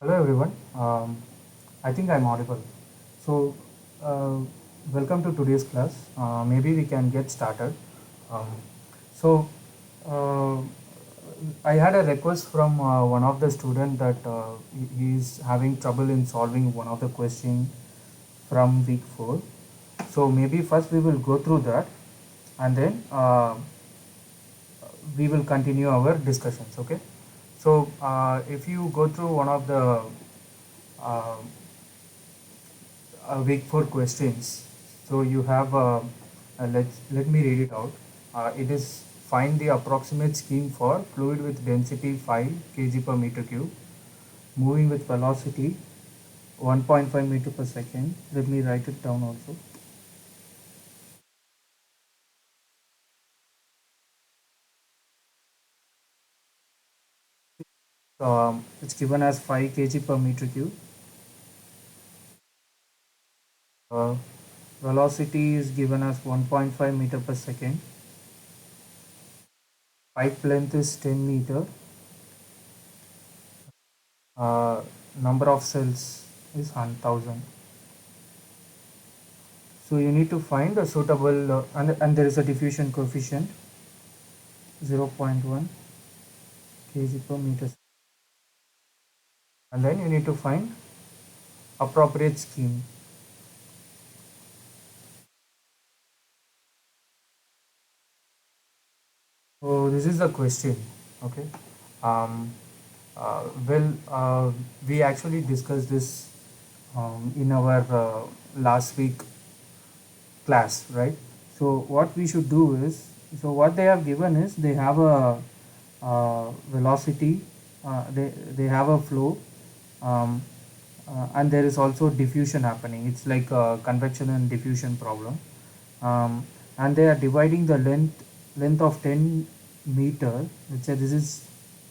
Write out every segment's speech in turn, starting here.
Hello everyone. I think I'm audible. So, uh, welcome to today's class. Maybe we can get started. Um, so, uh, I had a request from one of the student that he is having trouble in solving one of the question from week 4. So maybe first we will go through that, and then we will continue our discussions. Okay. So if you go through one of the uh, week 4 questions. So you have, let me read it out. It is find the approximate scheme for fluid with density 5 kg per meter cube, moving with velocity 1.5 meter per second. Let me write it down also. It's given as 5 kg per meter cube. Uh, Velocity is given as 1.5 meter per second. Pipe length is 10 meter. Uh, Number of cells is 1000. So you need to find a suitable and there is a diffusion coefficient 0.1 kg per meter, and then you need to find appropriate scheme. So this is the question. Okay. Um, well, we actually discussed this in our last week class, right? So what we should do is, so what they have given is they have a velocity, they have a flow, um, and there is also diffusion happening. It's like a convection and diffusion problem, and they are dividing the length of 10 meter. Let's say this is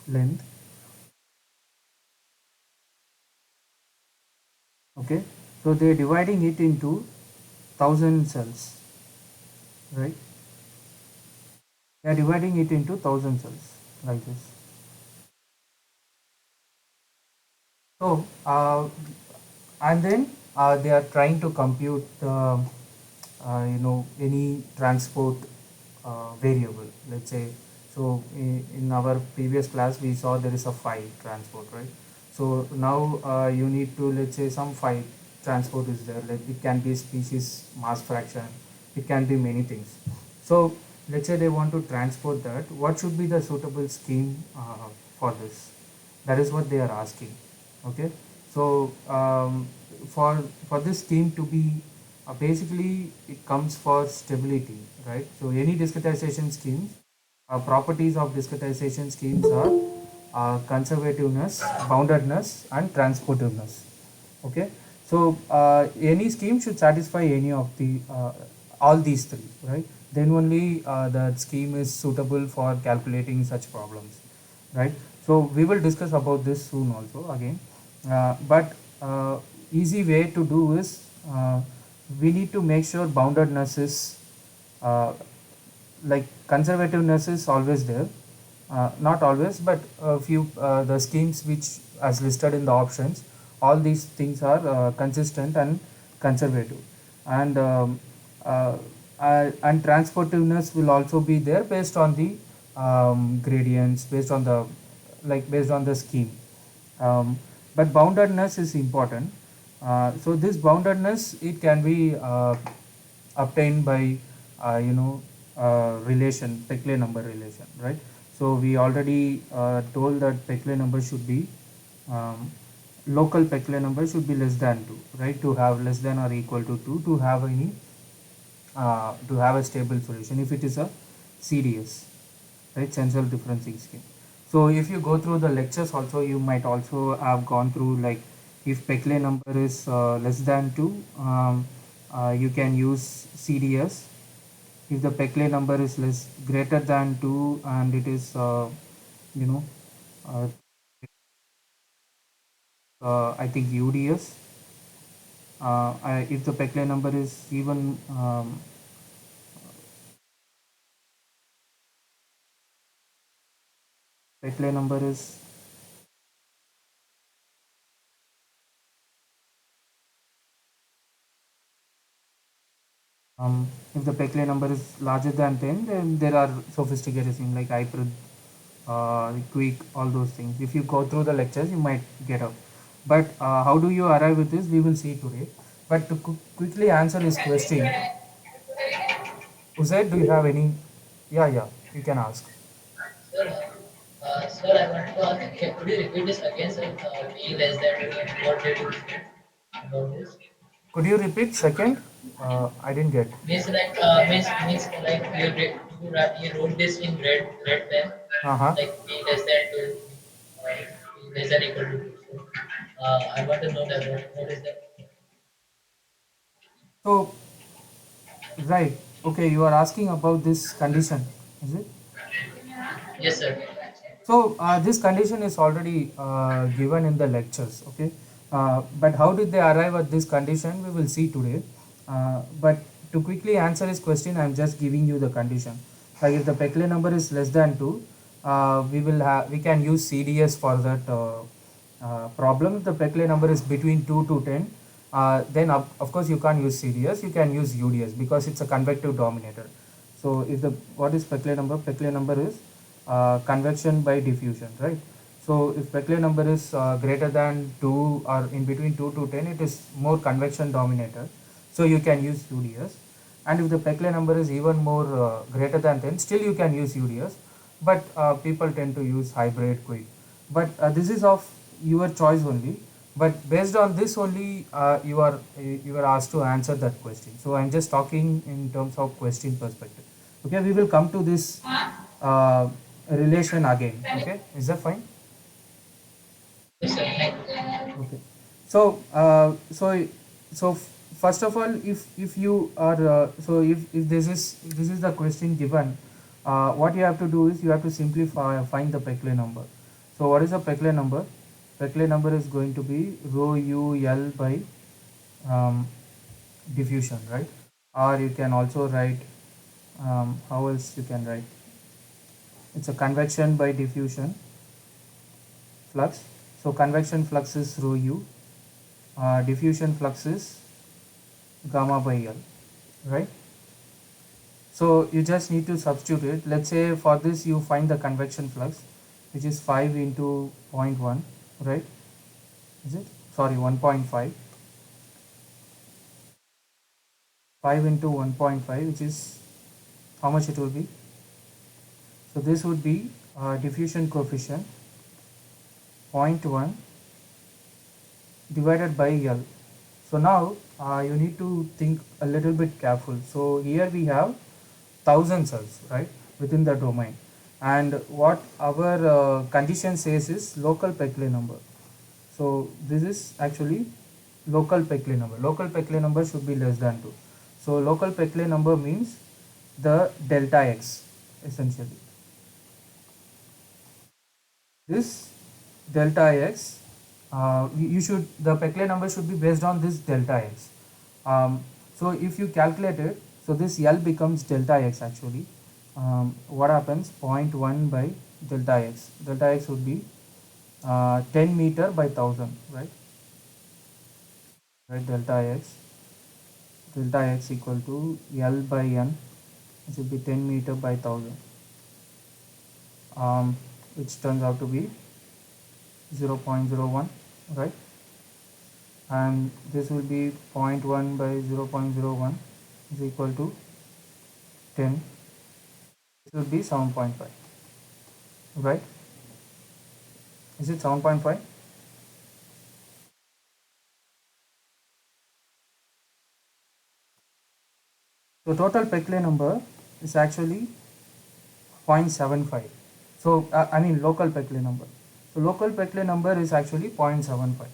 length. Okay, so they are dividing it into 1000 cells, right? They are dividing it into 1000 cells like this. So, and then they are trying to compute, any transport variable. Let's say, so in our previous class we saw there is a phi transport, right? So now you need to, let's say, some phi transport is there. Like it can be species mass fraction, it can be many things. So let's say they want to transport that. What should be the suitable scheme for this? That is what they are asking. Okay. So for this scheme to be basically it comes for stability, right? So any discretization schemes, properties of discretization schemes are conservativeness, boundedness, and transportiveness. Okay. So any scheme should satisfy any of the all these three, right? Then only the scheme is suitable for calculating such problems, right? So we will discuss about this soon also again. But easy way to do is we need to make sure boundedness is uh, like conservativeness is always there, not always, but a few the schemes which as listed in the options, all these things are consistent and conservative, and and transportiveness will also be there based on the gradients, based on the, like based on the scheme, but boundedness is important. So this boundedness, it can be obtained by relation, Peclet number relation, right? So we already told that Peclet number should be um, local Peclet number should be less than 2, right? To have less than or equal to 2 to have any to have a stable solution if it is a CDS, right? Central differencing scheme. So if you go through the lectures also, you might also have gone through, like, if Peclet number is less than 2, you can use CDS. If the Peclet number is less greater than 2 and it is you know uh, I think UDS. If the Peclet number is even Peclet number is If the Peclet number is larger than 10, then there are sophisticated things like hybrid, quick, all those things. If you go through the lectures, you might get up. But how do you arrive with this? We will see today. But to quickly answer this question, Uzaid, do you have any? Yeah, yeah, you can ask. Sir, sir, I want to ask, could you repeat this again, sir? B less than 2, what did you say about this? Could you repeat second? I didn't get. Means like you wrote this in red pen, Uh-huh. like B less than 2, B less than equal to 2. So, I want to know that what is that? So, right. Okay, you are asking about this condition, is it? Yes, sir. So this condition is already given in the lectures, okay? But how did they arrive at this condition? We will see today. But to quickly answer this question, I am just giving you the condition. Like if the Peclet number is less than 2, we can use CDS for that problem. If the Peclet number is between 2 to 10, then of course you can't use CDS, you can use UDS because it's a convective dominator. So if the what is Peclet number? Peclet number is convection by diffusion, right? So if Peclet number is greater than 2 or in between 2 to 10, it is more convection dominator. So you can use UDS. And if the Peclet number is even more greater than 10, still you can use UDS. But people tend to use hybrid quick. But this is of your choice only. But based on this only, you are asked to answer that question. So I'm just talking in terms of question perspective. Okay, we will come to this uh, relation again. Okay, is that fine? Yes, sir. Thank you. Okay. So first of all, if you are if this is the question given, what you have to do is you have to simply find the Peclet number. So what is the Peclet number? Peclet number is going to be rho u l by um, diffusion, right? Or you can also write, how else you can write? It's a convection by diffusion flux. So convection flux is rho u, diffusion flux is gamma by L, right? So you just need to substitute it. Let's say for this you find the convection flux, which is 5 into zero point 0.1, right? Is it? Sorry, 1.5. 5 into 1.5, which is how much it will be? So this would be diffusion coefficient 0.1 divided by L. So now you need to think a little bit careful. So here we have 1000 cells, right, within the domain. And what our condition says is local Peclet number. So this is actually local Peclet number. Local Peclet number should be less than 2. So local Peclet number means the delta x essentially. This delta x, you should, the Peclet number should be based on this delta x. So if you calculate it, so this L becomes delta x actually. What happens? 0.1 by delta x. Delta x would be 10 meter by 1000, right? Right, delta x equal to L by N, which would be 10 meter by 1000, which turns out to be 0.01, right? And this will be 0.1 by 0.01 is equal to 10. This will be 7.5, right? Is it 7.5? So total Peclet number is actually 0.75. So I mean local Peclet number. So local Peclet number is actually 0.75.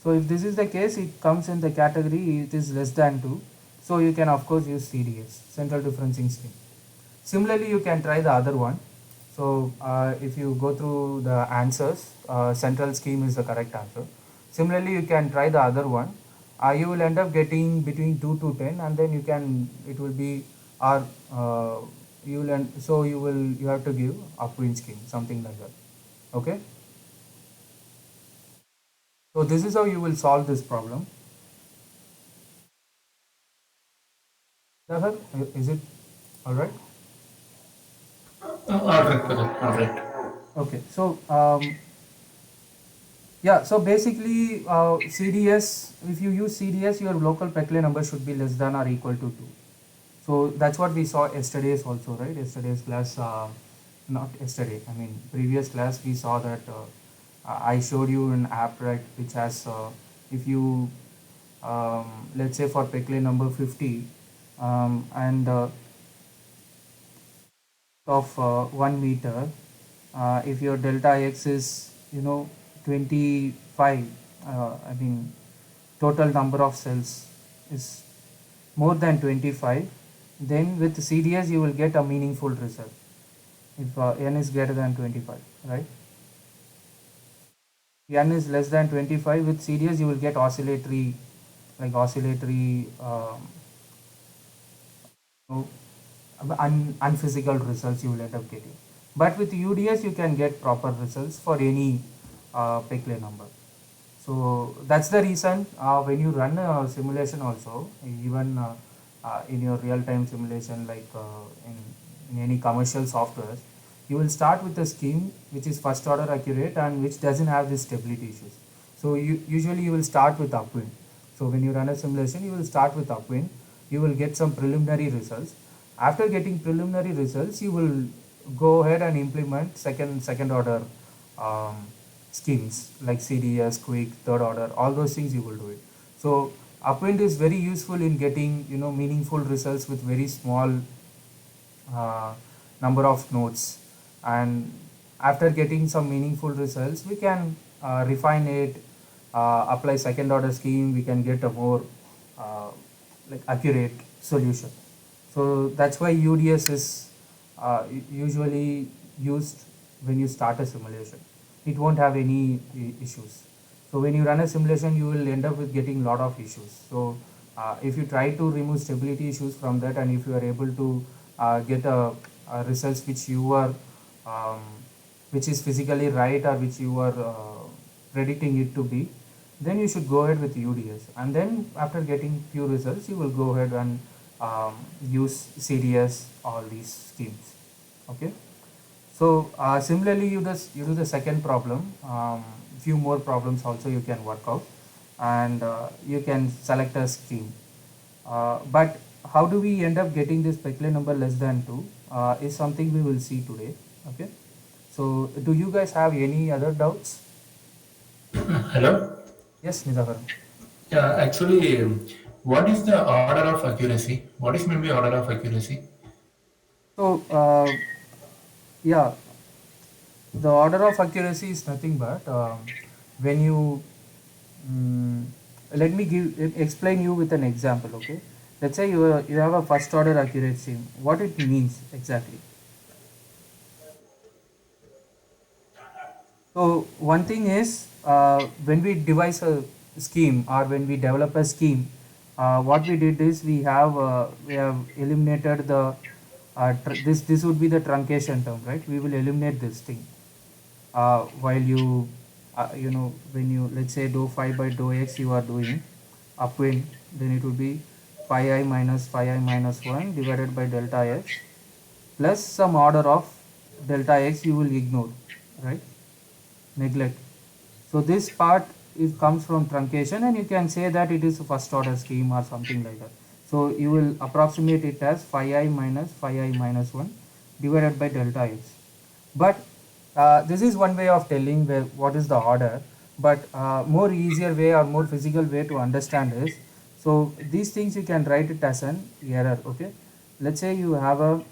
So if this is the case, it comes in the category it is less than 2. So you can of course use CDS, central differencing scheme. Similarly, you can try the other one. So if you go through the answers, central scheme is the correct answer. Similarly, you can try the other one. You will end up getting between 2 to 10, and then it will be, or you will so you have to give upwind scheme, something like that. Okay. So this is how you will solve this problem. Dahar, is it all right? All right, brother. All right. Okay, so yeah, so basically CDS, if you use CDS, your local Peckley number should be less than or equal to 2. So that's what we saw yesterday's also, right? Yesterday's class, not yesterday, I mean previous class, we saw that I showed you an app, right, which has, if you, let's say for Peckley number 50, and of 1 meter, if your delta x is 25, I mean total number of cells is more than 25, then with CDS you will get a meaningful result if n is greater than 25, right? N is less than 25, with CDS you will get oscillatory, like oscillatory, know, unphysical results you will end up getting. But with UDS, you can get proper results for any Peckley number. So that's the reason when you run a simulation also, even in your real-time simulation, like in any commercial software, you will start with a scheme which is first order accurate and which doesn't have these stability issues. So usually you will start with upwind. So when you run a simulation, you will start with upwind. You will get some preliminary results. After getting preliminary results, you will go ahead and implement second order um, schemes like CDS, quick, third order, all those things you will do it. So upwind is very useful in getting meaningful results with very small uh, number of nodes, and after getting some meaningful results we can refine it, apply second order scheme, we can get a more uh, like accurate solution. So that's why UDS is usually used when you start a simulation. It won't have any issues. So when you run a simulation, you will end up with getting lot of issues. So if you try to remove stability issues from that, and if you are able to get a results which you are um, which is physically right, or which you are predicting it to be, then you should go ahead with UDS. And then after getting few results, you will go ahead and use CDS, all these schemes. Okay. So similarly, you do the second problem. Few more problems also you can work out, and you can select a scheme. But how do we end up getting this Peckley number less than 2 is something we will see today. Okay. So do you guys have any other doubts? Hello. Yes, Nidhavan. Yeah, actually, what is the order of accuracy? What is maybe order of accuracy? So yeah, the order of accuracy is nothing but when you let me explain you with an example. Okay, let's say you have a first order accuracy. What it means exactly? So one thing is when we devise a scheme, or when we develop a scheme, what we did is we have eliminated the this would be the truncation term, right? We will eliminate this thing while when you, let's say, dou phi by dou x you are doing upwind, then it would be phi I minus phi I minus 1 divided by delta x plus some order of delta x you will ignore, right? Neglect. So this part is comes from truncation, and you can say that it is a first order scheme or something like that. So you will approximate it as phi I minus phi I minus 1 divided by delta x. But this is one way of telling what is the order, but more easier way or more physical way to understand is, so these things you can write it as an error. Okay, let's say you have a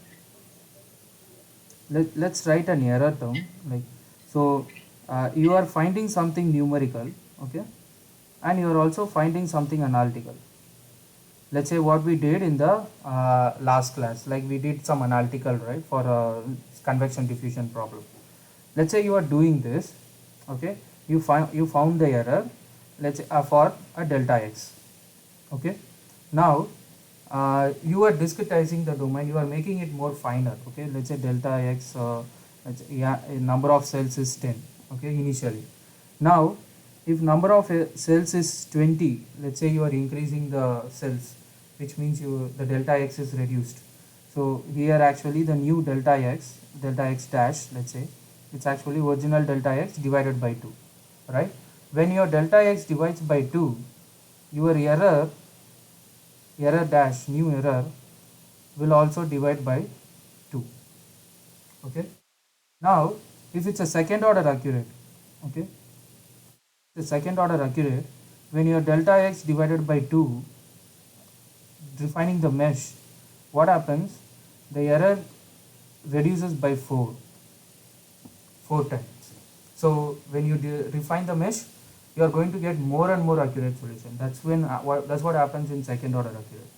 let's write an error term, like, so you are finding something numerical, okay, and you are also finding something analytical. Let's say what we did in the last class, like we did some analytical, right, for a convection diffusion problem. Let's say you are doing this, okay, you found the error, let's say for a delta x. Okay, now you are discretizing the domain, you are making it more finer. Okay, let's say delta x, yeah, a number of cells is 10, okay, initially. Now if number of cells is 20, let's say you are increasing the cells which means the delta x is reduced. So here actually the new delta x dash, let's say, it's actually original delta x divided by 2, right? When your delta x divides by 2, your error dash, new error, will also divide by 2. Okay. Now, if it's a second order accurate, okay, the second order accurate, when your delta x divided by 2, defining the mesh, what happens? The error reduces by 4 times. So when you refine the mesh, you are going to get more and more accurate solution. That's what happens in second order accurate.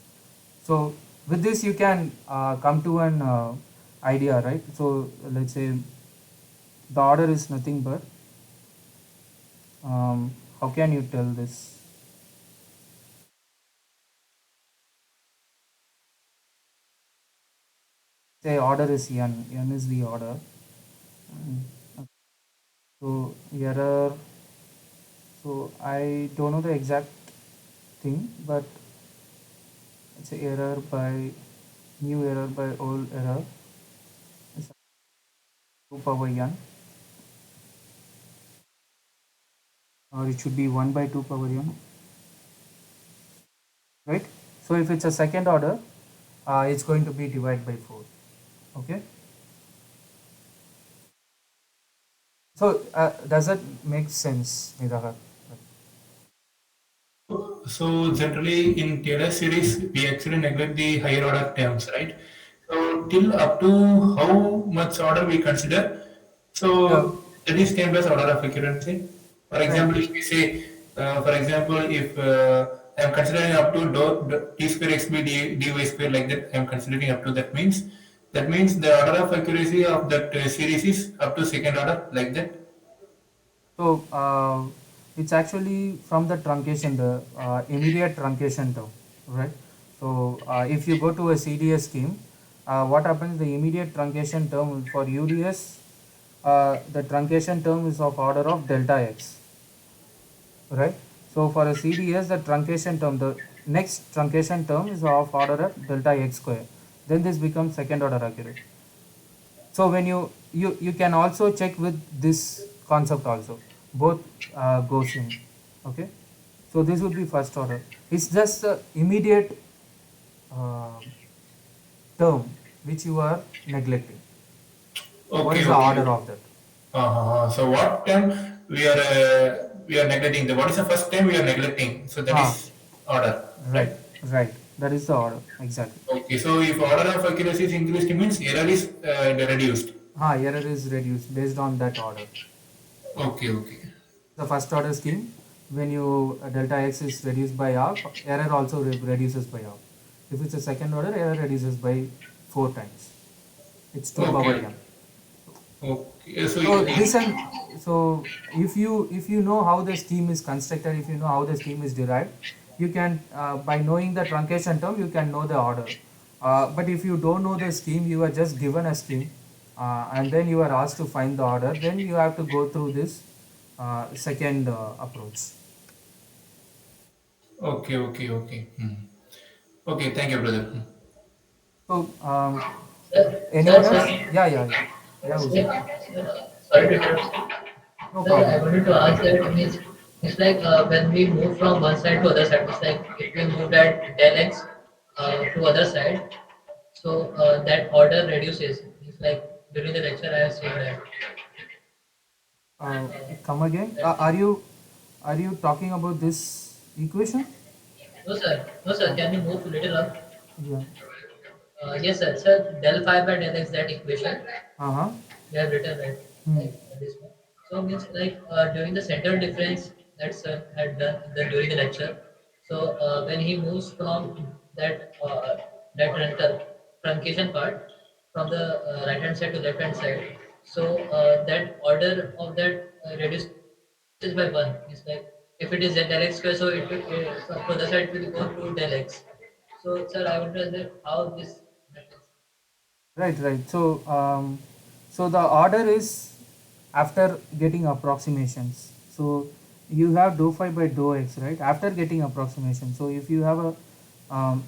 So with this you can come to an idea, right? So let's say the order is nothing but how can you tell this? Say order is n is the order. So error, so I don't know the exact thing, but it's a error by new error by old error is 2 power n, or it should be 1 by 2 power n, right? So if it's a second order, it's going to be divided by 4. Okay. So does that make sense, Nidahar? So generally in Taylor series, we actually neglect the higher order terms, right? So till up to how much order we consider, Yeah, so that is termed as order of accuracy. For right. example, if we say, for example, if I am considering up to t square x by dy square like that, I am considering up to that means the order of accuracy of that series is up to second order like that. So it's actually from the truncation, the immediate truncation term, right? So if you go to a CDS scheme, what happens? The immediate truncation term for UDS, the truncation term is of order of delta x, right? So for a CDS, the truncation term, the next truncation term is of order of delta x square. Then this becomes second order accurate. So when you can also check with this concept also, both goes in. Okay. So this would be first order. It's just the immediate uh, term which you are neglecting. What is Okay, the okay, order okay. of that? So what term we are neglecting? What is the first term we are neglecting? So that Ah, is order, right, right? right. That is the order exactly. Okay. So if order of accuracy is increased, it means error is reduced. Ah, error is reduced based on that order. Okay, okay, The first order scheme, when you delta x is reduced by half, error also reduces by half. If it's a second order, error reduces by 4 times. It's 2 power okay, n. okay. So So this and so if you know how the scheme is constructed, if you know how the scheme is derived, you can by knowing the truncation term you can know the order. But if you don't know the scheme, you are just given a scheme, and then you are asked to find the order. Then you have to go through this second approach. okay, okay, okay. Okay. Thank you, brother. So Sir, anyone sir, else? Yeah, yeah, yeah, yeah. sir, Hussein. sorry to interrupt. No Sir, I problem. wanted to ask that means it's like when we move from one side to other side, it's like if we move that del x to other side, so that order reduces. It's like during the lecture I have seen that. Uh, Uh, Come again. that Are you talking about this equation? no sir, no sir. Uh, Can you move a little up? yeah. Yes sir. Sir, del phi by del x that equation. Uh-huh. We have written right Hmm. like this one. So means like during the center difference that's had done during the lecture. So when he moves from that rental truncation part from the right hand side to left hand side, so that order of that reduces by one. It's like if it is z del x square, so it will so for the side it will go to del x. So sir, I would ask that how this happens. Right, right. So, so the order is after getting approximations. So you have dou phi by dou x, right? After getting approximation. So if you have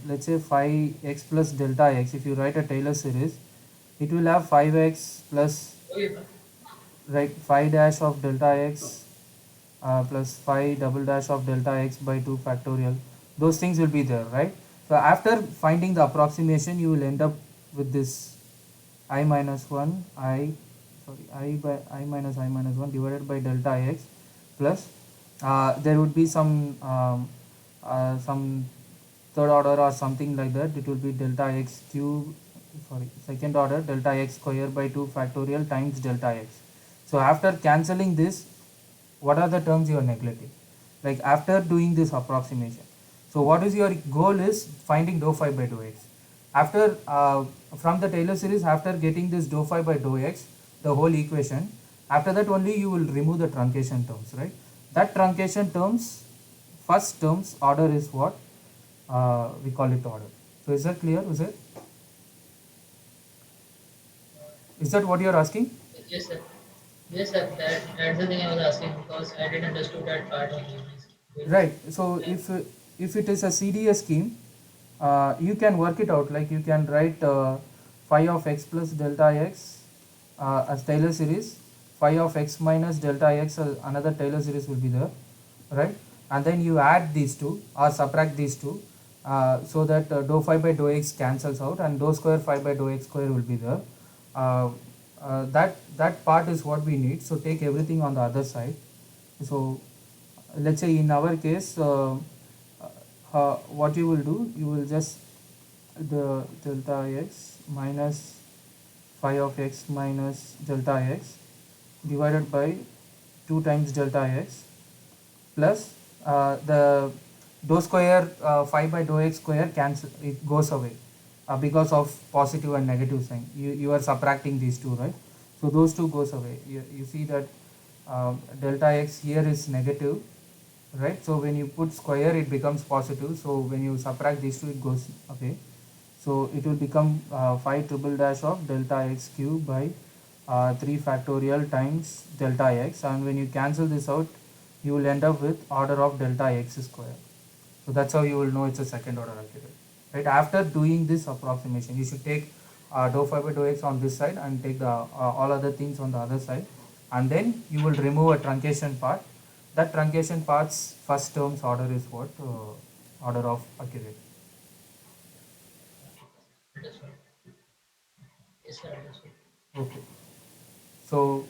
let's say phi x plus delta x, if you write a Taylor series, it will have 5x plus, Okay. right, phi dash of delta x plus phi double dash of delta x by 2 factorial. Those things will be there, right? So after finding the approximation, you will end up with this I minus 1 I by I minus 1 divided by delta x plus there would be some third order or something like that. It will be delta x cube, sorry, second order delta x square by 2 factorial times delta x. So after cancelling this, what are the terms you are neglecting, like after doing this approximation? So what is your goal is finding dou phi by dou x. After from the Taylor series, after getting this dou phi by dou x, the whole equation, after that only you will remove the truncation terms, right? That truncation terms, first terms order is what we call it order. So is that clear? Is that what you are asking? Yes, sir. Yes, sir. That's the thing I was asking because I didn't understood that part only. Will Right. So yeah. if it is a CDS scheme, you can work it out. Like you can write phi of x plus delta x as Taylor series, phi of x minus delta x, another Taylor series will be there, right? And then you add these two or subtract these two, so that dou phi by dou x cancels out and dou square phi by dou x square will be there. Uh, that part is what we need. So take everything on the other side. So let's say in our case, what you will do, you will just the delta x minus phi of x minus delta x divided by 2 times delta x plus the dou square phi by dou x square cancel, it goes away because of positive and negative sign. You are subtracting these two, right? So those two goes away. You see that delta x here is negative, right? So when you put square, it becomes positive. So when you subtract these two, it goes away. So it will become phi triple dash of delta x cube by 3 factorial times delta x, and when you cancel this out, you will end up with order of delta x square. So that's how you will know it's a second order accurate, right? After doing this approximation, you should take dou phi by dou x on this side and take the all other things on the other side, and then you will remove a truncation part. That truncation part's first terms order is what order of accurate. Understood. Yes, sir. Understood. Okay. So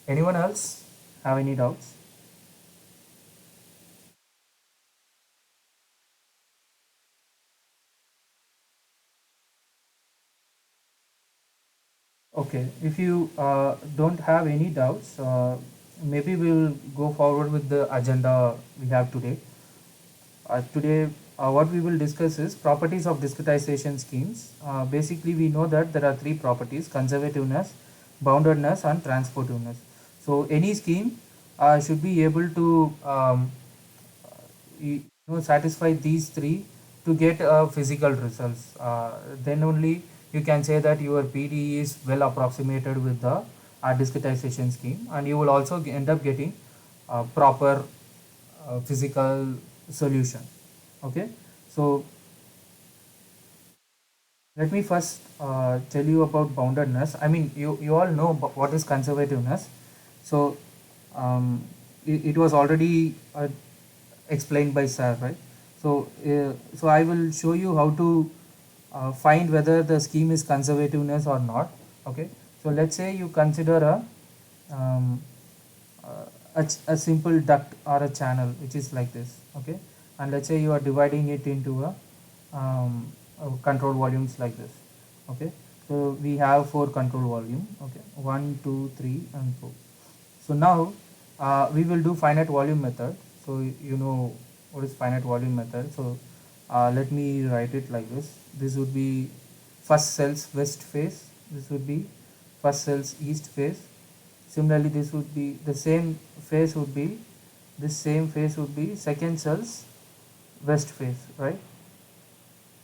anyone else have any doubts? Okay, if you don't have any doubts, maybe we will go forward with the agenda we have today. Today, what we will discuss is properties of discretization schemes. Basically, we know that there are three properties: conservativeness, boundedness, and transportiveness. So, any scheme should be able to satisfy these three to get physical results. Then only you can say that your PD is well approximated with the discretization scheme, and you will also end up getting proper physical solution. Okay, so let me first tell you about boundedness. I mean, you all know what is conservativeness. So it was already explained by Sir, right? So I will show you how to find whether the scheme is conservativeness or not. Okay, so let's say you consider um, a simple duct or a channel which is like this. Okay, and let's say you are dividing it into control volumes like this. Okay, so we have 4 control volume. Okay, 1 2 3 and 4. So now we will do finite volume method. So you know what is finite volume method. So let me write it like this. This would be first cell's west face. This would be first cell's east face. Similarly, this would be the same face would be this same face would be second cell's west face, right?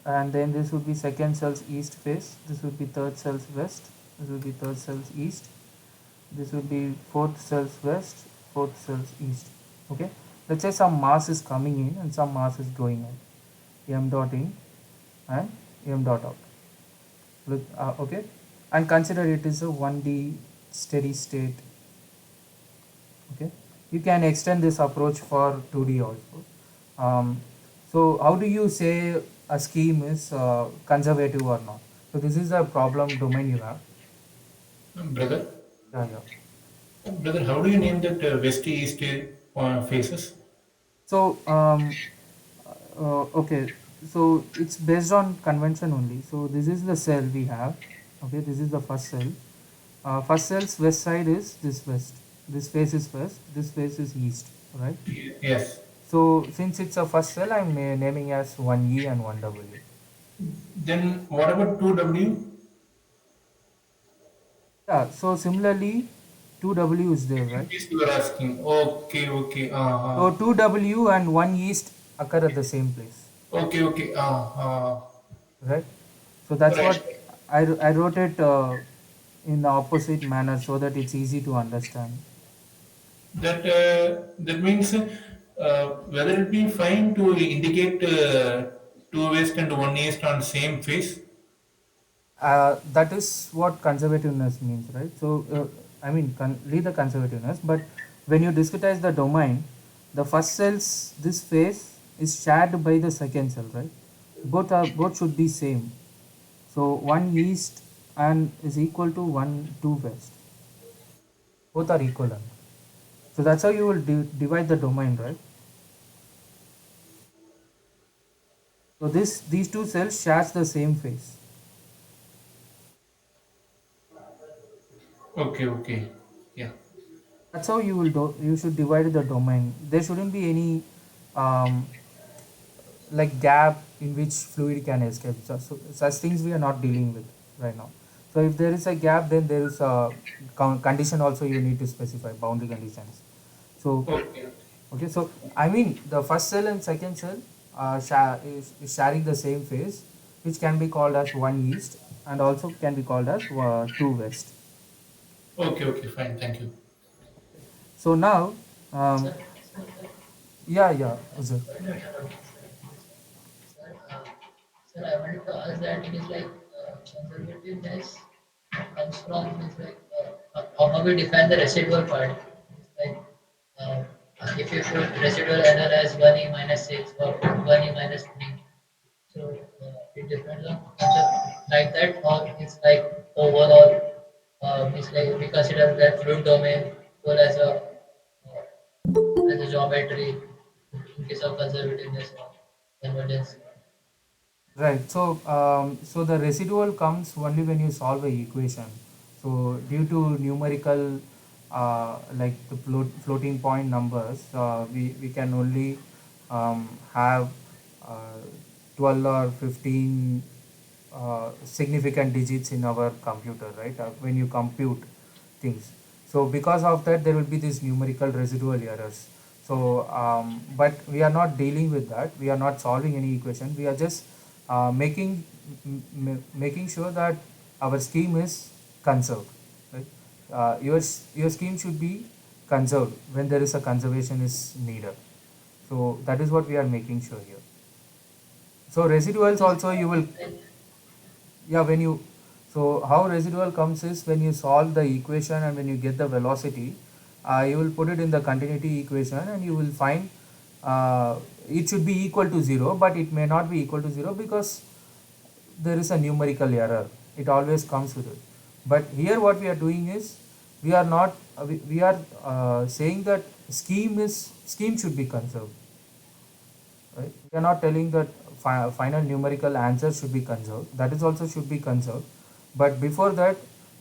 And then this would be second cell's east face. This would be third cell's west. This would be third cell's east. This would be fourth cell's west, fourth cell's east. Okay, let's say some mass is coming in and some mass is going out. m dot in and m dot out. Okay, and consider it is a 1D steady state. Okay, you can extend this approach for 2D also. So how do you say a scheme is conservative or not? So this is a problem domain you have. Brother, Yeah, yeah. brother, how do you name that west east faces? So okay, so it's based on convention only. So this is the cell we have. Okay, this is the first cell. First cell's west side is this west. This face is west. This face is east. Right. Yes. So since it's a first cell, I'm naming as 1E and 1W. Then what about 2W? Yeah. So similarly, 2W is there, right? This you are asking. Okay, okay. So 2W and 1 east occur at the same place, Okay, okay. right? So that's Right. what I wrote it in the opposite manner so that it's easy to understand. That means whether it be fine to indicate two west and one east on same face. That is what conservativeness means, right? So, I mean, leave the conservativeness, but when you discretize the domain, the first cell's this phase is shared by the second cell, right? Both should be same. So one east and is equal to one two west. Both are equivalent. So that's how you will divide the domain, right? So these two cells shares the same phase. Okay, okay. Yeah. That's how you will do. You should divide the domain. There shouldn't be any um, like gap in which fluid can escape. So such things we are not dealing with right now. So if there is a gap, then there is a condition also you need to specify boundary conditions. So Okay. okay, so I mean the first cell and second cell is sharing the same phase, which can be called as one east and also can be called as two west. Okay, okay. Fine. Thank you. So now, Sir, um, sir, sir, yeah, yeah, Uzur. sorry to interrupt. Sir, sir, I wanted to ask that it is like conservativeness comes from is like how we define the residual part. It's like uh, if you put residual error as 1e minus 6 or 1e minus 3, so it depends on concept like that, or it's like overall. It's like we consider that fluid domain whole as a geometry in case of conservativeness or convergence. Right. So, so the residual comes only when you solve a equation. So, due to numerical, like the floating point numbers, we can only have uh, 12 or 15 significant digits in our computer, right? When you compute things. So because of that, there will be these numerical residual errors. So, but we are not dealing with that. We are not solving any equation. We are just making sure that our scheme is conserved. Right? Your scheme should be conserved when there is a conservation is needed. So that is what we are making sure here. So residuals Yes, also you will, like, yeah, when you, so how residual comes is when you solve the equation and when you get the velocity, you will put it in the continuity equation and you will find it should be equal to 0, but it may not be equal to 0 because there is a numerical error. It always comes with it. But here what we are doing is we are not we are saying that scheme should be conserved, right? We are not telling that final numerical answer should be conserved. That is also should be conserved. But before that,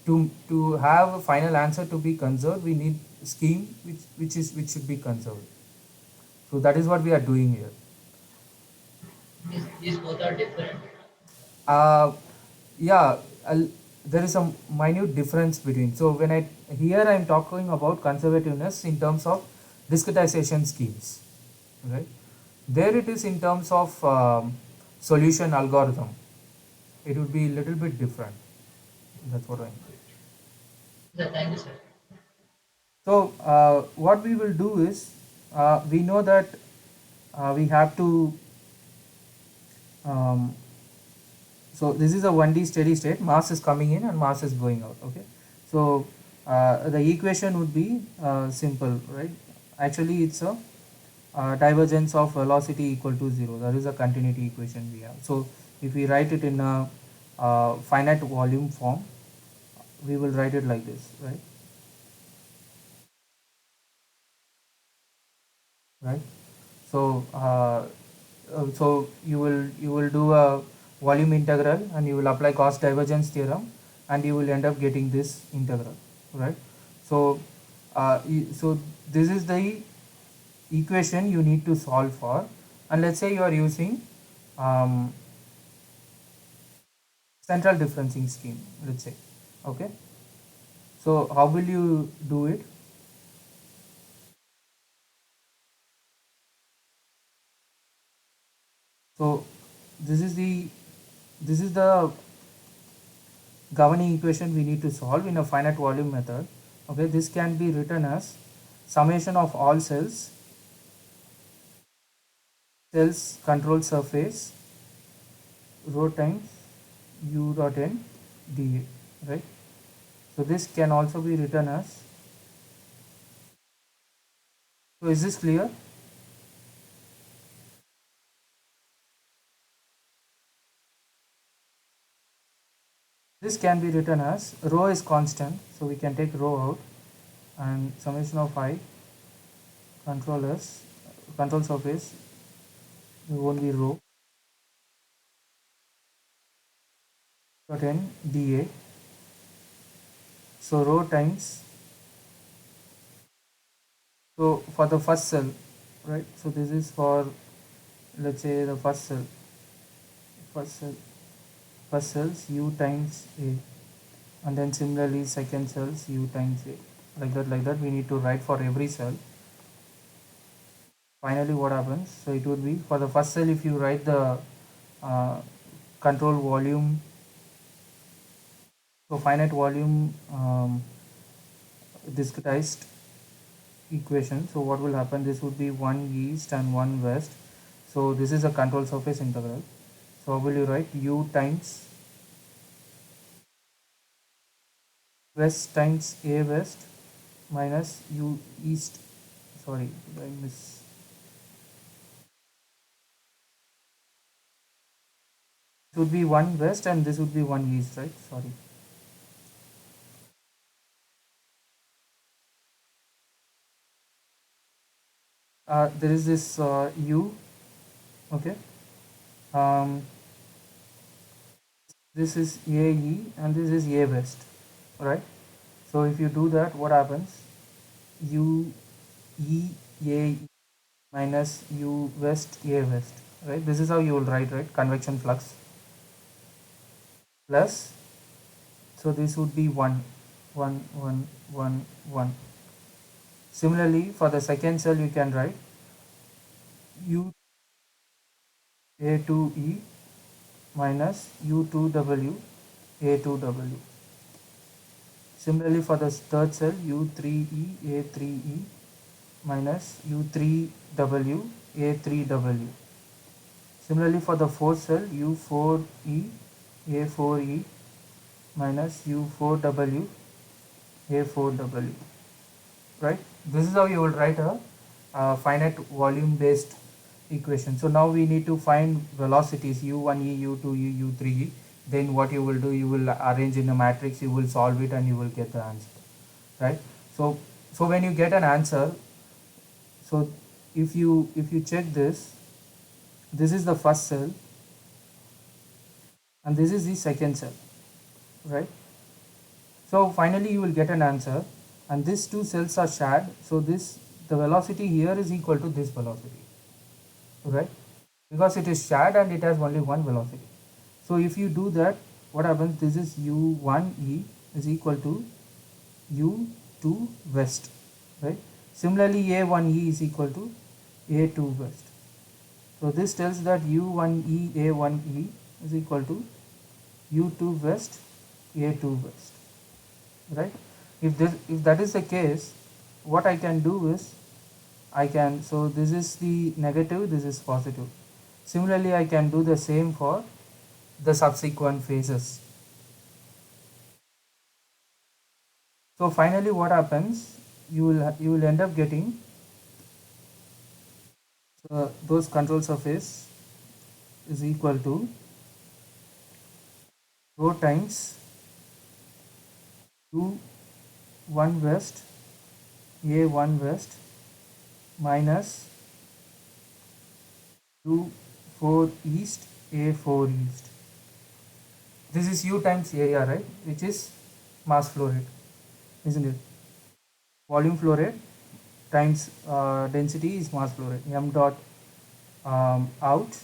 to have a final answer to be conserved, we need scheme which should be conserved. So that is what we are doing here. these both are different. Uh, yeah, there is a minute difference between. So when I here I am talking about conservativeness in terms of discretization schemes, right? There it is in terms of solution algorithm. It would be a little bit different. That's what I mean. So thank you, sir. So what we will do is we know that we have to um, so this is a 1D steady state, mass is coming in and mass is going out. Okay, so the equation would be simple, right? Actually it's a divergence of velocity equal to 0. That is a continuity equation we have. So if we write it in a finite volume form, we will write it like this, right? Right. So so you will do a volume integral and you will apply Gauss divergence theorem and you will end up getting this integral, right? So so this is the equation you need to solve for, and let's say you are using um, central differencing scheme, let's say. Okay, so how will you do it? So this is the governing equation we need to solve in a finite volume method. Okay, this can be written as summation of all cells control surface rho times u dot n dA, right? So this can also be written as, so is this clear? This can be written as rho is constant, so we can take rho out, and summation of I controllers control surface won't be rho dot n dA. So rho times, so for the first cell, right? So this is for, let's say, the first cell first cells u times a, and then similarly second cells u times a, like that we need to write for every cell. Finally what happens, so it would be for the first cell, if you write the uh, control volume, so finite volume discretized equation, so what will happen, this would be 1 east and 1 west, so this is a control surface integral. So how will you write u times west times a west minus u east, sorry, did I miss, it would be 1 west and this would be 1 east, right? Sorry. There is this u, okay, um, this is ae and this is a west, right? So if you do that, what happens, u e a minus u west a west, right? This is how you will write, right? Convection flux plus, so this would be 1 1 1 1 1. Similarly for the second cell you can write u a2e minus u2w a2w. Similarly for the third cell u3e a3e minus u3w a3w. Similarly for the fourth cell u4e a4e minus u4w a4w, right? This is how you will write a finite volume based equation. So now we need to find velocities u1e u2e u3e. Then what you will do, you will arrange in a matrix, you will solve it and you will get the answer, right? So when you get an answer, so if you check this, this is the first cell and this is the second cell, right? So finally you will get an answer and these two cells are shared, so this, the velocity here is equal to this velocity, right? Because it is shared and it has only one velocity. So if you do that, what happens, this is u1e is equal to u2 west, right? Similarly a1e is equal to a2 west. So this tells that u1e a1e is equal to u2 west a2 west, right? If that is the case, what I can do is, I can, so this is the negative, this is positive. Similarly, I can do the same for the subsequent phases. So finally what happens, you will end up getting those control surface is equal to rho times u 1 west a 1 west minus u 4 east a 4 east. This is u times area, right, which is mass flow rate, isn't it? Volume flow rate times density is mass flow rate. M dot out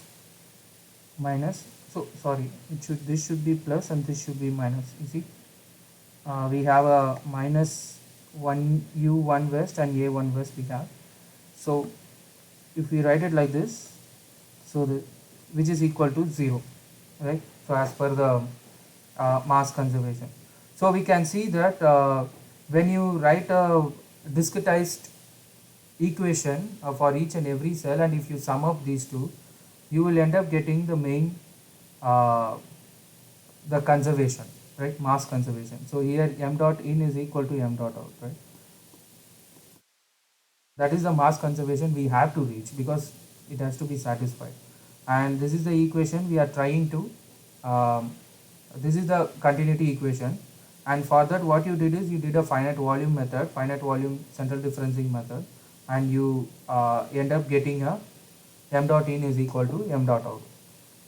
minus, so sorry, it should, this should be plus and this should be minus. You see, we have a minus 1 u 1 west and a 1 west we have. So if we write it like this, so the, which is equal to 0, right? So as per the mass conservation, so we can see that when you write a discretized equation for each and every cell, and if you sum up these two, you will end up getting the main uh, the conservation, right, mass conservation. So here m dot in is equal to m dot out, right? That is the mass conservation we have to reach because it has to be satisfied, and this is the equation we are trying to this is the continuity equation, and for that what you did is you did a finite volume method, finite volume central differencing method, and you end up getting a m dot in is equal to m dot out,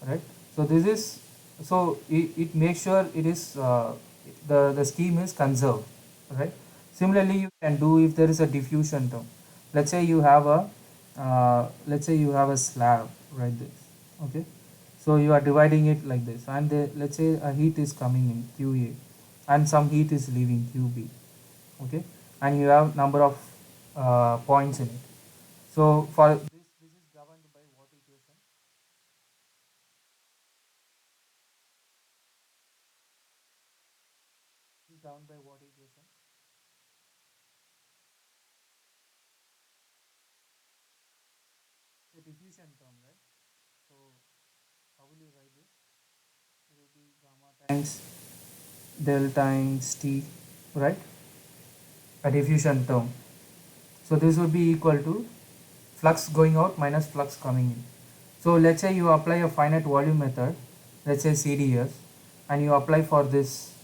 right? So this is, so it makes sure it is the scheme is conserved, right? Similarly you can do if there is a diffusion term. Let's say you have a let's say you have a slab, right, this, okay? So you are dividing it like this, and let's say a heat is coming in qa and some heat is leaving qb, okay, and you have number of points in it. So for this is governed by what equation? This is governed by what equation? The diffusion term, right? So how will you write this? It will be gamma times del times t, right? A diffusion term. So this would be equal to flux going out minus flux coming in. So let's say you apply a finite volume method, let's say CDS, and you apply for this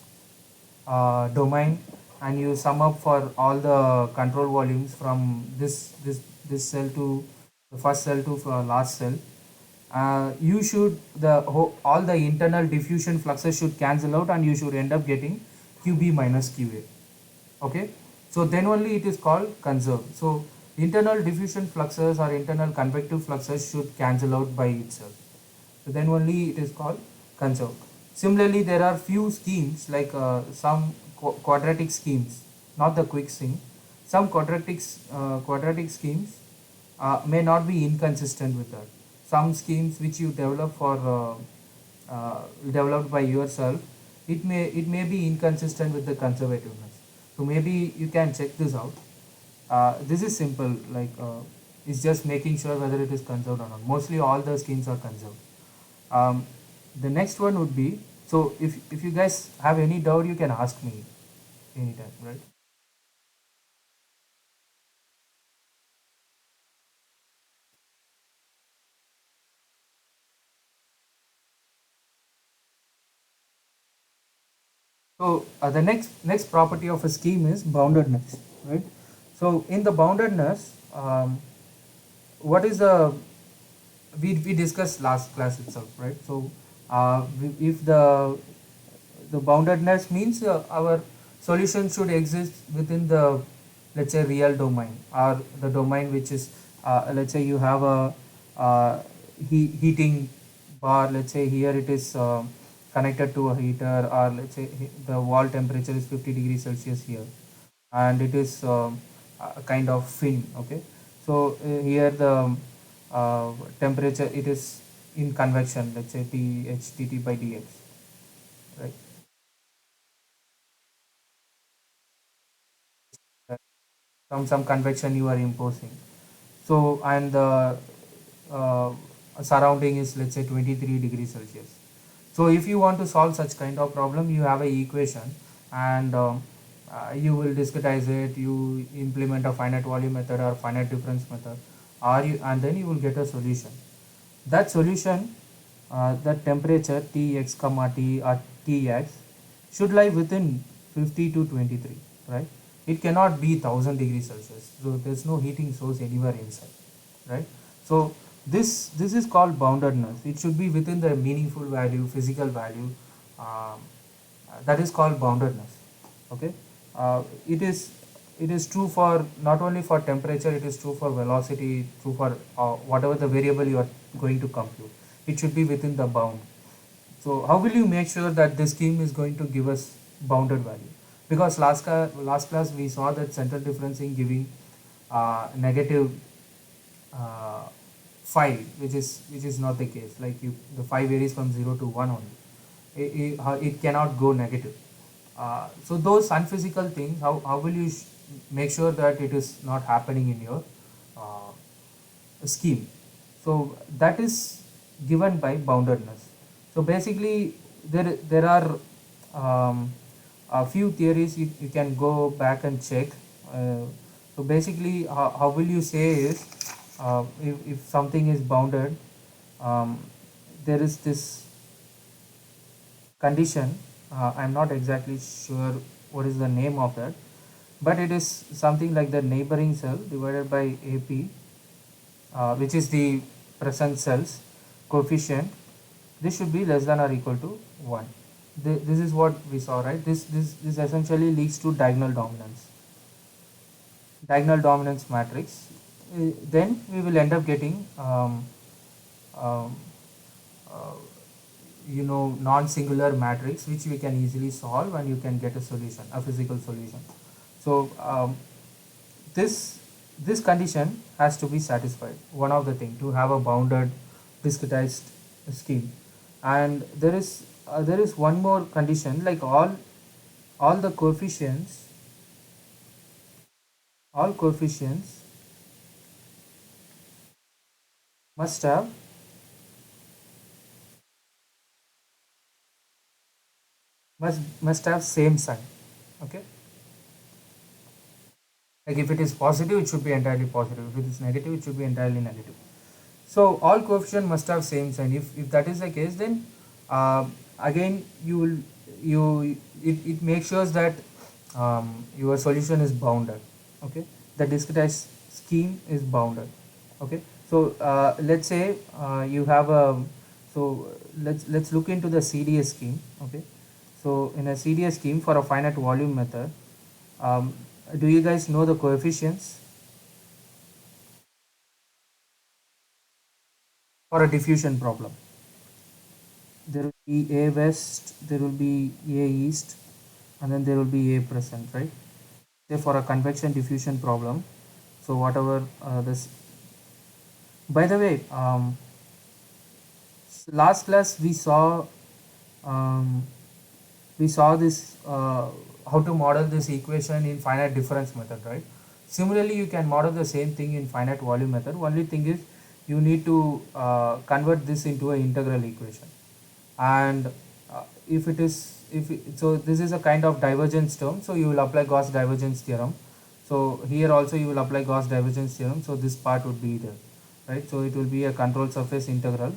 domain, and you sum up for all the control volumes from this cell to the first cell to last cell. You should all the internal diffusion fluxes should cancel out, and you should end up getting QB minus QA. Okay, so then only it is called conserved. So internal diffusion fluxes or internal convective fluxes should cancel out by itself. So then only it is called conserved. Similarly, there are few schemes like some quadratic schemes, not the quick scheme. Some quadratic schemes may not be inconsistent with that. Some schemes which you develop for developed by yourself, it may be inconsistent with the conservativeness. So maybe you can check this out. This is simple, like it's just making sure whether it is conserved or not. Mostly all the schemes are conserved. Um, the next one would be, so if you guys have any doubt, you can ask me anytime, right? So the next property of a scheme is boundedness, right? So in the boundedness, what is the, we discussed last class itself, right? So if the boundedness means our solution should exist within the, let's say, real domain, or the domain which is let's say you have a heating bar. Let's say here it is connected to a heater, or let's say the wall temperature is 50 degrees Celsius here, and it is a kind of fin, okay? So here the temperature, it is in convection, let's say dT by dx, right? Some convection you are imposing. So and the uh, surrounding is, let's say, 23 degrees Celsius. So if you want to solve such kind of problem, you have a equation, and you will discretize it, you implement a finite volume method or finite difference method, and then you will get a solution. That solution, the temperature Tx comma T or Tx should lie within 50 to 23, right? It cannot be 1000 degrees Celsius. So there's no heating source anywhere inside, right? So this is called boundedness. It should be within the meaningful value, physical value. Um, that is called boundedness. Okay, it is true for not only for temperature. It is true for velocity. True for whatever the variable you are going to compute. It should be within the bound. So how will you make sure that this scheme is going to give us bounded value? Because last class we saw that central differencing giving negative uh, 5, which is not the case. Like the 5 varies from 0 to 1 only. It cannot go negative. So those unphysical things, how will you make sure that it is not happening in your scheme? So that is given by boundedness. So basically there are a few theories you can go back and check. So basically how will you say is, if something is bounded, um, there is this condition. I'm not exactly sure what is the name of that, but it is something like the neighboring cell divided by AP, which is the present cells coefficient. This should be less than or equal to 1. This is what we saw, right? This essentially leads to diagonal dominance matrix. Then we will end up getting um, uh, non-singular matrix, which we can easily solve, and you can get a solution, a physical solution. So this this condition has to be satisfied, one of the thing, to have a bounded discretized scheme. And there is one more condition, like all the coefficients must have must have same sign. Okay, like if it is positive, it should be entirely positive. If it is negative, it should be entirely negative. So all coefficient must have same sign. If that is the case, then again it makes sure that your solution is bounded. Okay, the discretized scheme is bounded. Okay, so let's say you have a so let's look into the CDS scheme. Okay, so in a CDS scheme for a finite volume method, um, do you guys know the coefficients for a diffusion problem? There will be A west, there will be A east, and then there will be A present, right? Say for a convection diffusion problem. So whatever this. By the way, last class um, we saw this how to model this equation in finite difference method, right? Similarly, you can model the same thing in finite volume method. Only thing is you need to convert this into an integral equation. And if it is if it, so this is a kind of divergence term, so you will apply Gauss divergence theorem. So here also you will apply Gauss divergence theorem, so this part would be there, right? So it will be a control surface integral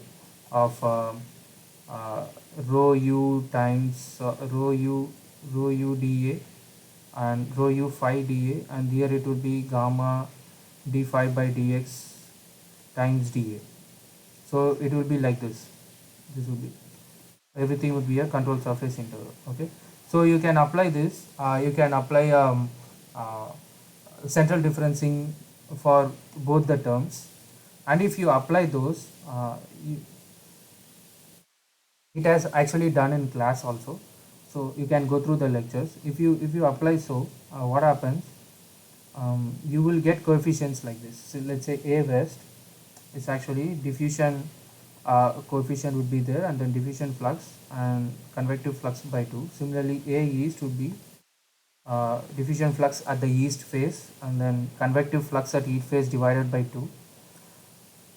of uh, rho u times rho u dA and rho u phi dA, and here it would be gamma d phi by dx times dA. So it will be like this would be, everything would be a control surface integral. Okay, so you can apply this, you can apply uh, central differencing for both the terms, and if you apply those, it has actually done in class also, so you can go through the lectures. If you apply, so what happens, you will get coefficients like this. So let's say A west is actually diffusion coefficient would be there, and then diffusion flux and convective flux by 2. Similarly, A east would be diffusion flux at the east phase, and then convective flux at east phase divided by 2.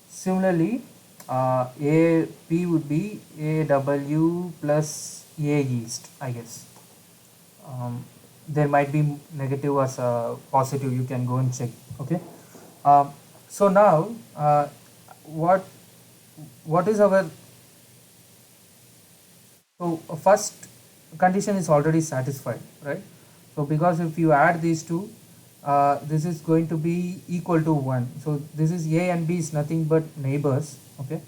Similarly, AP would be AW plus A yeast, I guess. um, there might be negative or positive, you can go and check. Okay. So now what what is our, so first condition is already satisfied, right? So because if you add these two, this is going to be equal to 1. So this is A and B is nothing but neighbors. Okay.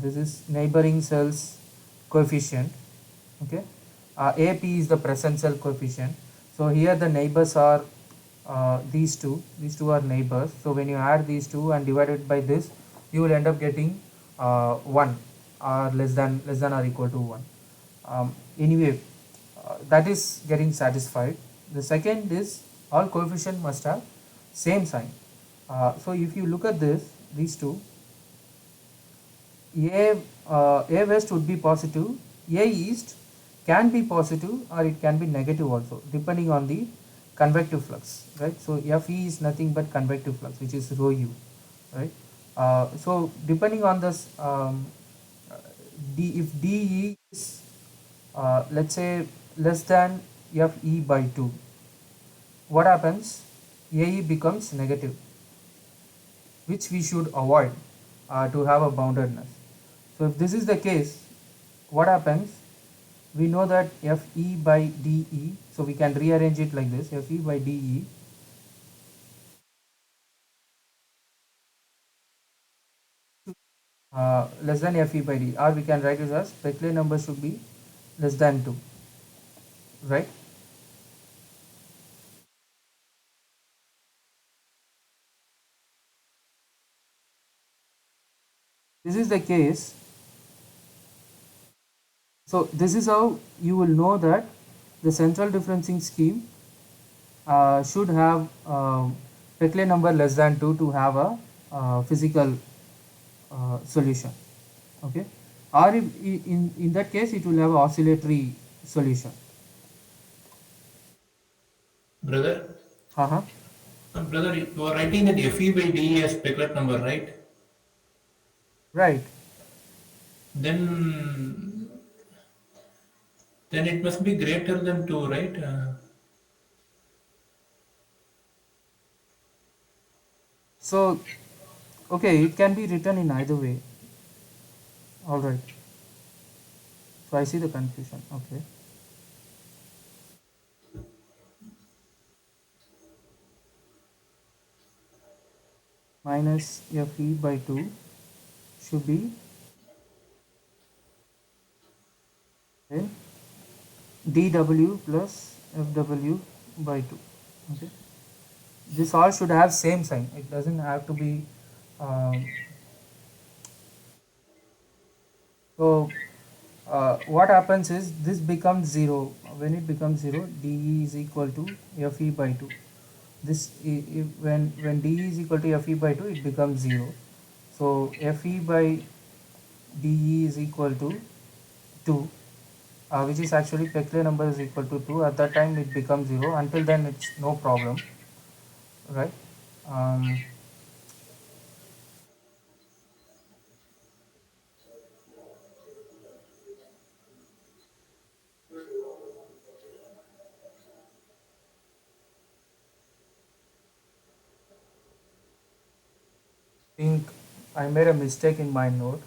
This is neighboring cells coefficient. Okay. AP is the present cell coefficient. So here the neighbors are these two are neighbors. So when you add these two and divide it by this, you will end up getting 1 or less than or equal to 1. Anyway, that is getting satisfied. The second is all coefficient must have same sign. So if you look at this, these two, A west would be positive, A east can be positive or it can be negative also, depending on the convective flux, right? So Fe is nothing but convective flux, which is rho u, right? So depending on this, if De is let's say less than Fe by 2, what happens? Ae becomes negative, which we should avoid to have a boundedness. So if this is the case, what happens? We know that Fe by De, so we can rearrange it like this: Fe by De less than Fe by D, or we can write it as Beckley number should be less than 2, right? This is the case. So this is how you will know that the central differencing scheme should have Beckley number less than 2 to have a physical solution. Okay. Or if, in that case it will have a oscillatory solution. Brother, Uh-huh. brother, you are writing that Fe by D as Peclet number, right? Right. Then, then it must be greater than 2, right? So okay, it can be written in either way. All right. So I see the confusion. Okay. Minus Fe by 2 should be then dw plus Fw by 2. Okay. This all should have same sign. It doesn't have to be. Um, so what happens is this becomes 0. When it becomes 0, de is equal to Fe by 2. This when de is equal to Fe by 2, it becomes 0. So Fe by de is equal to 2, which is actually Peclet number is equal to 2. At that time it becomes 0. Until then it's no problem, right? um, think I made a mistake in my note.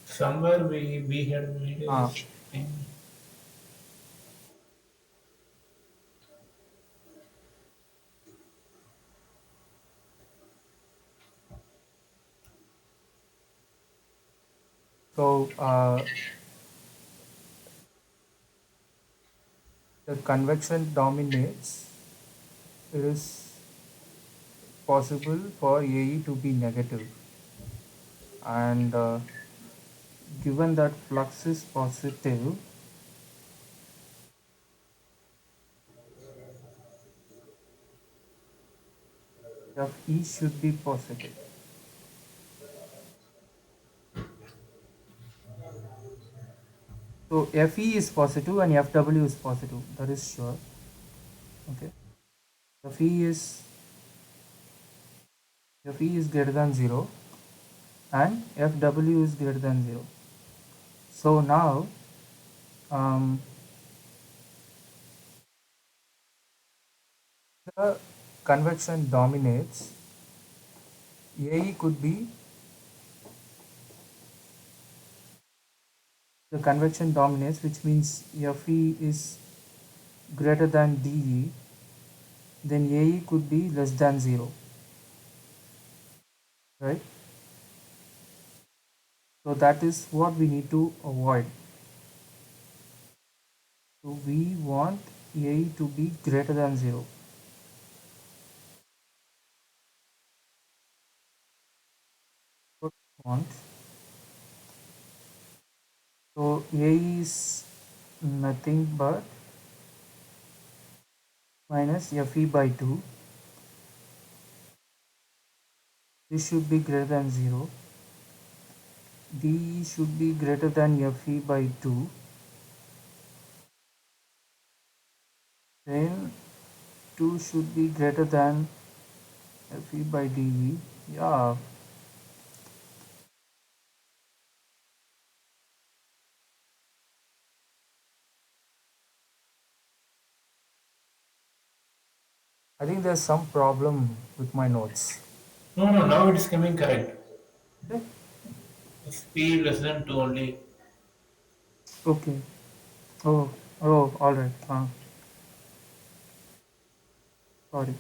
Somewhere we had made a uh, thing. so the convection dominates. It is possible for Ae to be negative, and given that flux is positive, Fe should be positive. So Fe is positive and Fw is positive, that is sure. Okay. Fe is Fe is greater than 0, and Fw is greater than 0. So now um, the convection dominates. AE could be the convection dominates, which means Fe is greater than DE, then AE could be less than 0, right? So that is what we need to avoid. So we want AE to be greater than 0. What we want. So AE is nothing but minus Fe by 2. This should be greater than 0. DE should be greater than Fe by 2. Then 2 should be greater than Fe by dV. Yeah, I think there's some problem with my notes. No, no, now it is coming correct. Okay. Speed less than 2 only. Okay. Oh, oh, all right. Sorry.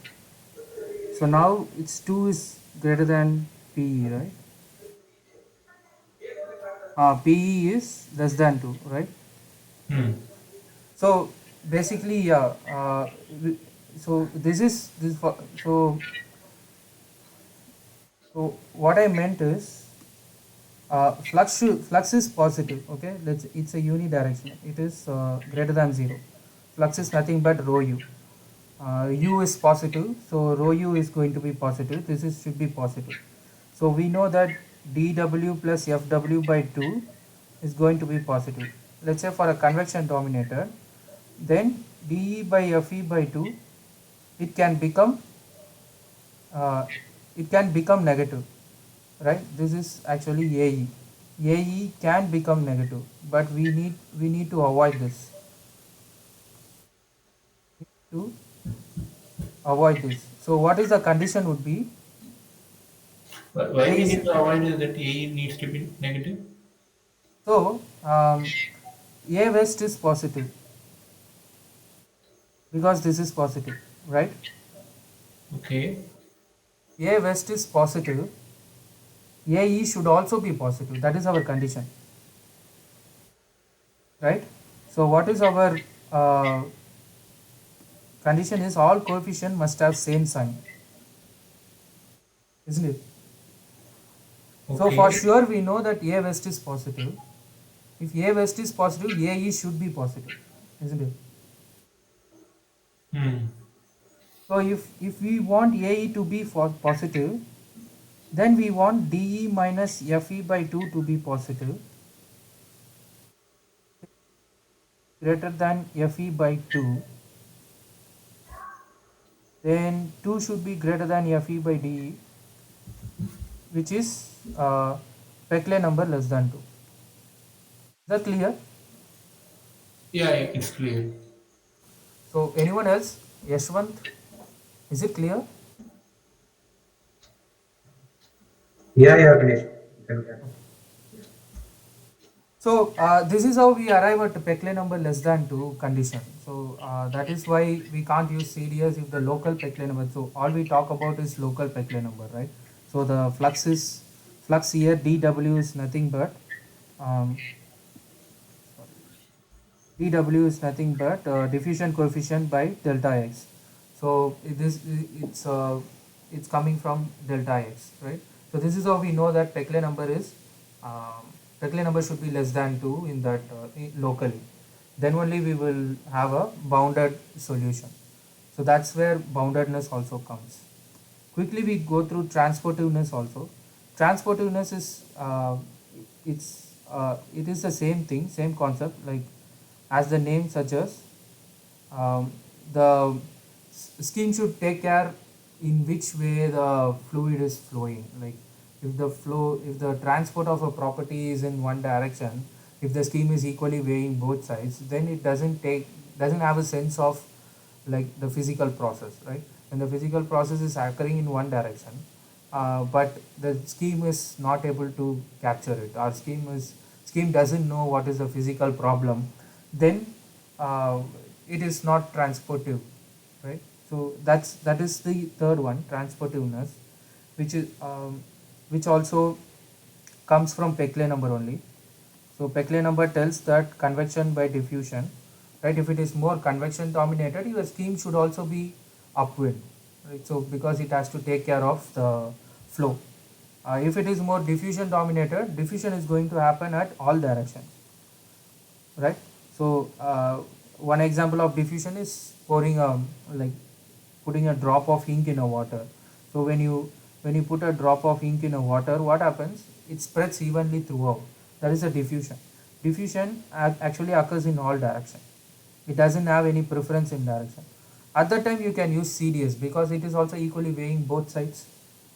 So now it's 2 is greater than PE, right? PE is less than 2, right? Hmm. So basically, yeah. So this is this. So what I meant is flux is positive. Okay, it's a unidirectional. It is greater than 0. Flux is nothing but rho u. U is positive, so rho u is going to be positive. This is should be positive. So we know that dw plus fw by 2 is going to be positive. Let's say for a convection dominator, then de by fe by 2, it can become uh, negative, right? This is actually AE. AE can become negative, but we need to avoid this. To avoid this. So what is the condition would be But why we AE need should, to avoid is that A needs to be negative? so A west is positive because this is positive, right? Okay. A west is positive. AE should also be positive. That is our condition, right? So what is our condition is all coefficient must have same sign, isn't it? So for Okay. sure we know that A west is positive. If A west is positive, AE should be positive, isn't it? Hmm. So if we want AE to be for positive, then we want DE minus FE by 2 to be positive, greater than FE by 2. Then 2 should be greater than FE by DE, which is Peclet number less than 2. Is that clear? Yeah, yeah, it's clear. So anyone else? Yashwant, is it clear? Yeah, yeah, please. You can carry. So this is how we arrive at Peclet number less than 2 condition. So that is why we can't use CDS if the local Peclet number. So all we talk about is local Peclet number, right? So the flux here dW is nothing but um, dW is nothing but diffusion coefficient by delta x. So it's coming from delta x, right? So this is how we know that Peclet number is Peclet number should be less than 2 in that locally. Then only we will have a bounded solution. So that's where boundedness also comes. Quickly we go through transportiveness also. Transportiveness is it is the same thing, same concept, like as the name suggests, the scheme should take care in which way the fluid is flowing. Like if the transport of a property is in one direction, if the scheme is equally weighing both sides, then it doesn't have a sense of like the physical process, right? When the physical process is occurring in one direction, but the scheme is not able to capture it, our scheme doesn't know what is the physical problem, then uh, it is not transportive, right? So that is the third one, transportiveness, which is which also comes from Peclet number only. So Peclet number tells that convection by diffusion, right? If it is more convection dominated, your scheme should also be upwind, right? So because it has to take care of the flow. If it is more diffusion dominated, diffusion is going to happen at all directions, right? So one example of diffusion is pouring a like putting a drop of ink in a water. So when you put a drop of ink in a water, what happens? It spreads evenly throughout. That is a diffusion. Diffusion actually occurs in all directions. It doesn't have any preference in direction. At that time you can use CDS because it is also equally weighing both sides,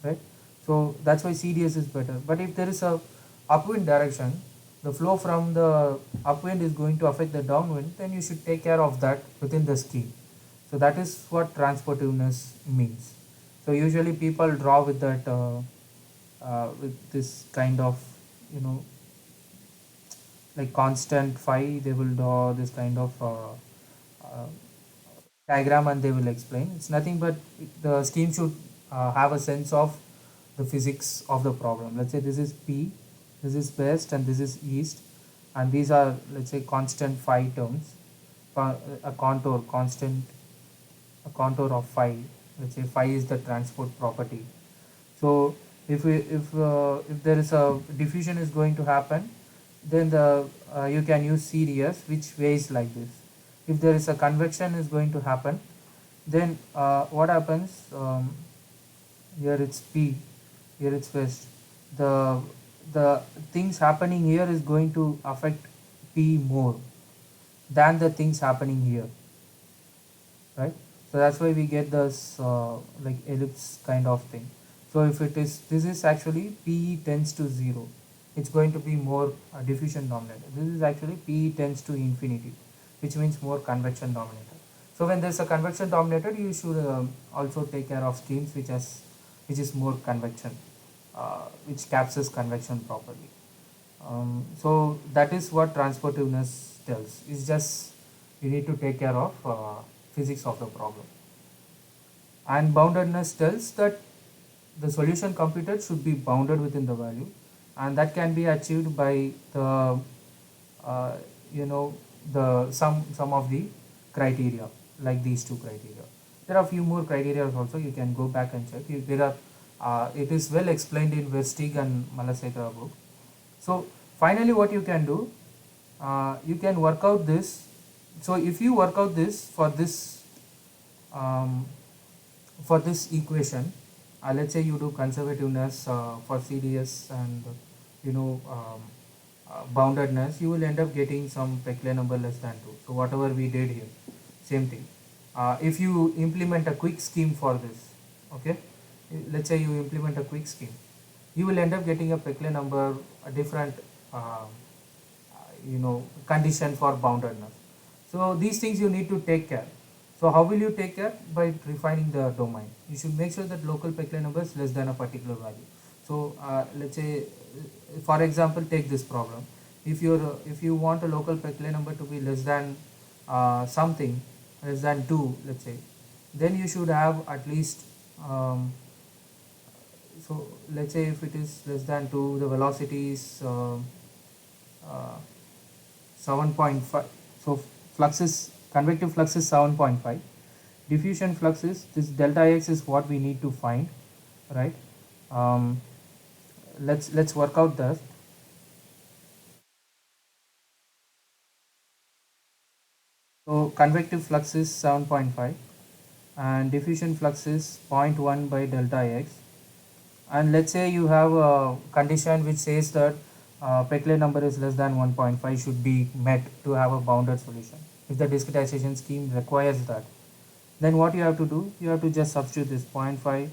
right? So that's why CDS is better. But if there is a upwind direction, the flow from the upwind is going to affect the downwind, then you should take care of that within the scheme. So that is what transportiveness means. So usually people draw with that with this kind of, you know, like constant phi, they will draw this kind of diagram and they will explain. It's nothing but the scheme should have a sense of the physics of the problem. Let's say this is P, this is west and this is east, and these are, let's say, constant phi terms, a contour, constant, a contour of phi. Let's say phi is the transport property. So if there is a diffusion is going to happen, then the you can use CDS, which weighs like this. If there is a convection is going to happen, then what happens, here it's P, here it's west, the things happening here is going to affect P more than the things happening here, right? So that's why we get this like ellipse kind of thing. So if it is, this is actually PE tends to 0, it's going to be more diffusion dominated. This is actually PE tends to infinity, which means more convection dominated. So when there's a convection dominated, you should also take care of schemes which is more convection, which captures convection properly. So that is what transportiveness tells. It's just you need to take care of physics of the problem. And boundedness tells that the solution computed should be bounded within the value, and that can be achieved by the uh, you know the some of the criteria, like these two criteria. There are a few more criteria also, you can go back and check. There are it is well explained in Versteeg and Malasekara book. So finally what you can do, you can work out this. So if you work out this um, for this equation, let's say you do conservativeness for CDS and boundedness, you will end up getting some Peclet number less than 2. So whatever we did here, same thing. If you implement a quick scheme for this, okay, let's say you implement a quick scheme, you will end up getting a Peclet number, a different condition for boundedness. So these things you need to take care. So how will you take care? By refining the domain. You should make sure that local Peclet number is less than a particular value. So let's say, for example, take this problem. If you want a local Peclet number to be less than something, less than 2, let's say, then you should have at least so let's say if it is less than 2, the velocity is uh, 7.5. So flux is, convective flux is 7.5. Diffusion flux is, this delta x is what we need to find, right? Let's work out that. So convective flux is 7.5 and diffusion flux is 0.1 by delta x. And let's say you have a condition which says that Peclet number is less than 1.5 should be met to have a bounded solution. If the discretization scheme requires that, then what you have to do, you have to just substitute this 0.5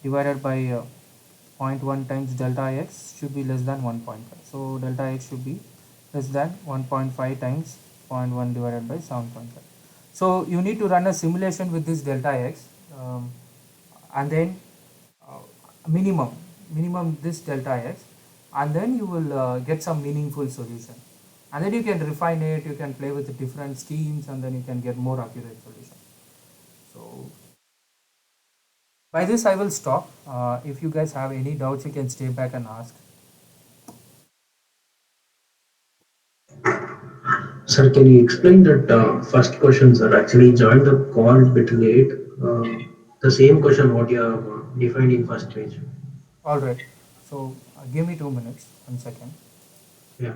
divided by 0.1 times delta x should be less than 1.5. So delta x should be less than 1.5 times 0.1 divided by 7.5. So you need to run a simulation with this delta x, and then uh, minimum minimum this delta x, and then you will get some meaningful solution, and then you can refine it, you can play with the different schemes, and then you can get more accurate solution. So by this I will stop. If you guys have any doubts, you can stay back and ask. Sir, can you explain that first question, sir? Actually, joined the call a bit late. The same question what you have defined in first page. All right. So give me 2 minutes. 1 second. Yeah.